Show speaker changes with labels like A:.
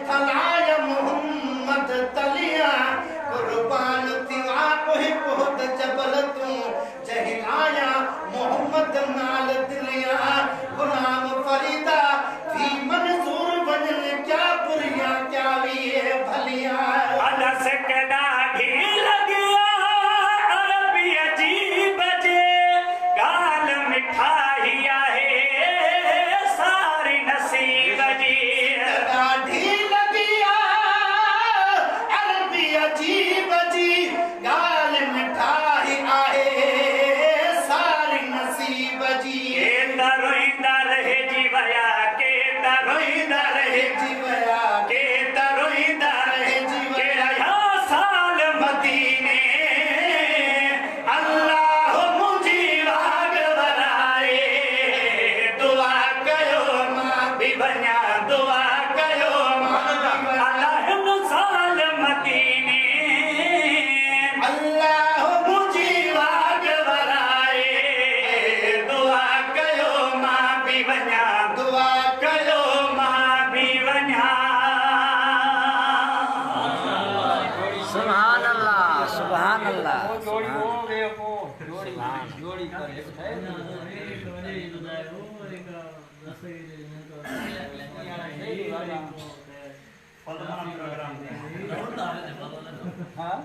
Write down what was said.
A: फलाया मोहम्मद तलिया कुर्बान थिया कोई बहुत जबल तू जहिलाया मोहम्मद नाल दिलिया गुलाम फरीदा भी मंजूर बनल क्या बुरिया क्या वी भलिया
B: अनस कदा ढील गया अरबी अजीब जे गाल मिठाई आहे सारी नसीब जी
A: ढील गया अरबी अजीब जी गाल मिठाई आहे सारी नसीब जी
B: के तरोईंदा रहे जी वया के तरोईंदा रहे जी
A: जीवया
B: के तरोईंदा रहे जी के आया साल मदीने अल्लाह मुझी वाग वराए दुआ कयो मां भी वञा दुआ कयो मां अल्लाह साल मदीने
A: अल्लाह
B: मुझी वाग वराए दुआ कयो मां भी वञा
A: दुआ
B: कयो मां भी वञा
C: सुभान अल्लाह सुभान अल्लाह
D: जोड़ी हो गए को जोड़ी करे
B: प्रोग्राम
D: हाँ